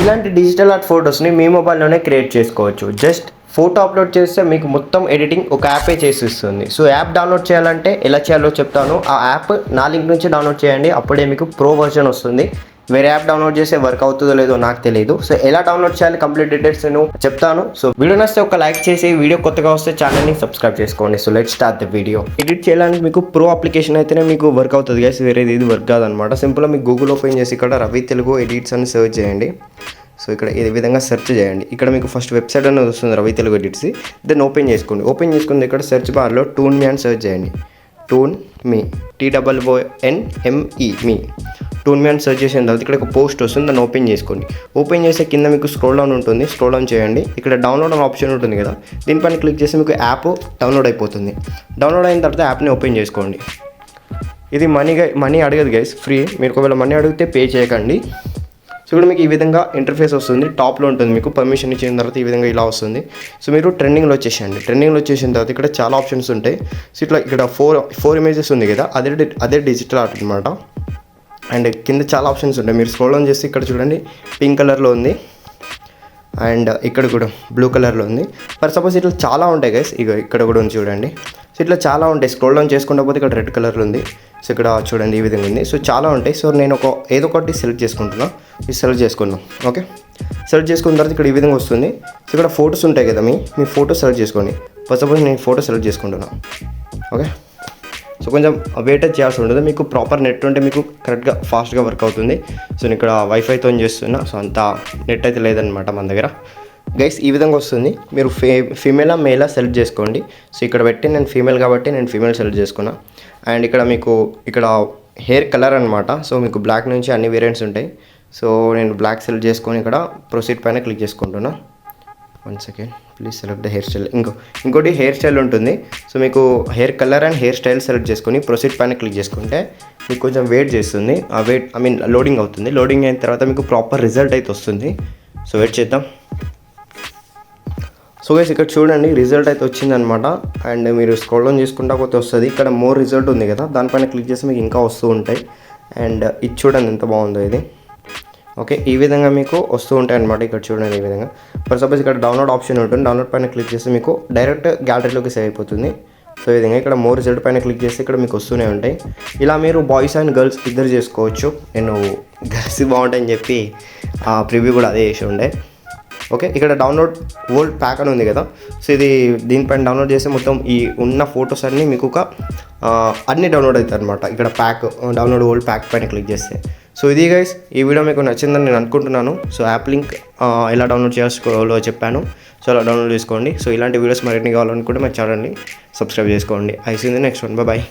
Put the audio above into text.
ఇలాంటి digital art ఫొటోస్ని మీ మొబైల్లోనే create చేసుకోవచ్చు. జస్ట్ ఫోటో అప్లోడ్ చేస్తే మీకు మొత్తం ఎడిటింగ్ ఒక యాపే చేసిస్తుంది. సో యాప్ డౌన్లోడ్ చేయాలంటే ఎలా చేయాలో చెప్తాను. ఆ యాప్ నా లింక్ నుంచి డౌన్లోడ్ చేయండి, అప్పుడే మీకు ప్రో వర్షన్ వస్తుంది. వేరే యాప్ డౌన్లోడ్ చేస్తే వర్క్ అవుతుందో లేదో నాకు తెలియదు. సో ఎలా డౌన్లోడ్ చేయాలి కంప్లీట్ డీటెయిల్స్ నేను చెప్తాను. సో వీడియో నచ్చితే ఒక లైక్ చేసి, వీడియో కొత్తగా వస్తే ఛానల్ని సబ్స్క్రైబ్ చేసుకోండి. So let's start the video. Edit చేయడానికి మీకు ప్రో అప్లికేషన్ అయితేనే మీకు వర్క్ అవుతుంది గైస్, వేరేది ఇది వర్క్ కాదనమాట. సింపుల్గా మీకు గూగుల్ ఓపెన్ చేసి ఇక్కడ రవి తెలుగు ఎడిట్స్ అని సెర్చ్ చేయండి. సో ఇక్కడ ఈ విధంగా సెర్చ్ చేయండి. ఇక్కడ మీకు ఫస్ట్ వెబ్సైట్ అనేది వస్తుంది Ravi Telugu edits. Then open చేసుకోండి. ఓపెన్ చేసుకుంది ఇక్కడ సెర్చ్ బార్లో టూన్ మీ అని సెర్చ్ చేయండి. టూన్ మీ TOONME మీ టూన్ మీ అని సెర్చ్ చేసిన తర్వాత ఇక్కడ ఒక పోస్ట్ వస్తుంది, దాన్ని ఓపెన్ చేసుకోండి. ఓపెన్ చేసే కింద మీకు స్క్రోల్ డౌన్ ఉంటుంది, స్క్రోల్ డౌన్ చేయండి. ఇక్కడ డౌన్లోడ్ అనే ఆప్షన్ ఉంటుంది కదా, దీనిపైన క్లిక్ చేసి మీకు యాప్ డౌన్లోడ్ అయిపోతుంది. డౌన్లోడ్ అయిన తర్వాత యాప్ని ఓపెన్ చేసుకోండి. ఇది మనీ అడగదు గైస్, ఫ్రీ. మీరు ఒకవేళ మనీ అడిగితే పే చేయకండి. సో ఇక్కడ మీకు ఈ విధంగా ఇంటర్ఫేస్ వస్తుంది, టాప్లో ఉంటుంది. మీకు పర్మిషన్ ఇచ్చిన తర్వాత ఈ విధంగా ఇలా వస్తుంది. సో మీరు ట్రెండింగ్లో వచ్చేసేయండి. ట్రెండింగ్లో వచ్చేసిన తర్వాత ఇక్కడ చాలా ఆప్షన్స్ ఉంటాయి. సో ఇట్లా ఇక్కడ ఫోర్ ఇమేజెస్ ఉంది కదా, అదే డిజిటల్ ఆర్ట్ అనమాట. అండ్ కింద చాలా ఆప్షన్స్ ఉంటాయి. మీరు స్క్రోల్ ఆన్ చేసి ఇక్కడ చూడండి, పింక్ కలర్లో ఉంది అండ్ ఇక్కడ కూడా బ్లూ కలర్లో ఉంది. ఫర్ సపోజ్ ఇట్లా చాలా ఉంటాయి గైస్, ఇక్కడ కూడా ఉంది చూడండి. సో ఇట్లా చాలా ఉంటాయి. స్క్రోల్ డౌన్ చేసుకుంటా పోతే ఇక్కడ రెడ్ కలర్లో ఉంది. సో ఇక్కడ చూడండి ఈ విధంగా ఉంది. సో చాలా ఉంటాయి. సో నేను ఏదో ఒకటి సెలెక్ట్ చేసుకుంటున్నా. ఇది సెలెక్ట్ చేసుకున్నాం. ఓకే, సెలెక్ట్ చేసుకున్న తర్వాత ఇక్కడ ఈ విధంగా వస్తుంది. సో ఇక్కడ ఫొటోస్ ఉంటాయి కదా, మీ ఫోటో సెలెక్ట్ చేసుకోండి. ఫస్ట్ సపోజ్ నేను ఫోటో సెలెక్ట్ చేసుకుంటున్నా. ఓకే, సో కొంచెం వెయిట్ చేయాల్సి ఉంటుంది. మీకు ప్రాపర్ నెట్ ఉంటే మీకు కరెక్ట్గా ఫాస్ట్గా వర్క్ అవుతుంది. సో నేను ఇక్కడ వైఫైతో చేస్తున్నా. సో అంత నెట్ అయితే లేదనమాట మన దగ్గర. గైస్ ఈ విధంగా వస్తుంది. మీరు ఫీమేలా మేలా సెలెక్ట్ చేసుకోండి. సో ఇక్కడ పెట్టి నేను ఫీమేల్ కాబట్టి నేను ఫీమేల్ సెలెక్ట్ చేసుకున్నా. అండ్ ఇక్కడ మీకు ఇక్కడ హెయిర్ కలర్ అనమాట. సో మీకు బ్లాక్ నుంచి అన్ని వేరియంట్స్ ఉంటాయి. సో నేను బ్లాక్ సెలెక్ట్ చేసుకొని ఇక్కడ ప్రొసీడ్ పైన క్లిక్ చేసుకుంటున్నా. 1 second please select the hair style. ఇంకోటి హెయిర్ స్టైల్ ఉంటుంది. సో మీకు hair colour and hair style select చేసుకొని ప్రొసీడ్ పైన క్లిక్ చేసుకుంటే మీకు కొంచెం వెయిట్ చేస్తుంది. ఆ వెయిట్ లోడింగ్ అవుతుంది. లోడింగ్ అయిన తర్వాత మీకు ప్రాపర్ రిజల్ట్ అయితే వస్తుంది. సో వెయిట్ చేద్దాం. సో గైస్ ఇక్కడ చూడండి రిజల్ట్ అయితే వచ్చిందనమాట. అండ్ మీరు స్క్రోల్ డౌన్ చేసుకుంటా పోతే వస్తుంది. ఇక్కడ మోర్ రిజల్ట్ ఉంది కదా, దానిపైన క్లిక్ చేస్తే మీకు ఇంకా వస్తూ ఉంటాయి. అండ్ ఇది చూడండి ఎంత బాగుందో ఇది. ఓకే, ఈ విధంగా మీకు వస్తూ ఉంటాయి అనమాట. ఇక్కడ చూడండి ఈ విధంగా. ఫర్ సపోజ్ ఇక్కడ డౌన్లోడ్ ఆప్షన్ ఉంటుంది. డౌన్లోడ్ పైన క్లిక్ చేస్తే మీకు డైరెక్ట్ గ్యాలరీలోకి సేవ్ అయిపోతుంది. సో ఈ విధంగా ఇక్కడ మోర్ రిజల్ట్ పైన క్లిక్ చేస్తే ఇక్కడ మీకు వస్తూనే ఉంటాయి. ఇలా మీరు బాయ్స్ అండ్ గర్ల్స్ ఇద్దరు చేసుకోవచ్చు. నేను గర్ల్స్ బాగుంటాయని చెప్పి ఆ ప్రివ్యూ కూడా అదే చేసి ఉండే. ఓకే, ఇక్కడ డౌన్లోడ్ ఓల్డ్ ప్యాక్ అని ఉంది కదా. సో ఇది దీనిపైన డౌన్లోడ్ చేస్తే మొత్తం ఈ ఉన్న ఫొటోస్ అన్నీ మీకు అన్నీ డౌన్లోడ్ అవుతాయి అనమాట. ఇక్కడ ప్యాక్ డౌన్లోడ్ ఓల్డ్ ప్యాక్ పైన క్లిక్ చేస్తే. సో ఇది గైస్, ఈ వీడియో మీకు నచ్చిందని నేను అనుకుంటున్నాను. సో యాప్ లింక్ ఎలా డౌన్లోడ్ చేసుకోవాలో చెప్పాను. సో అలా డౌన్లోడ్ చేసుకోండి. సో ఇలాంటి వీడియోస్ మరిన్ని కావాలనుకుంటే మా ఛానల్ని సబ్స్క్రైబ్ చేసుకోండి. I see you in the next one. Bye.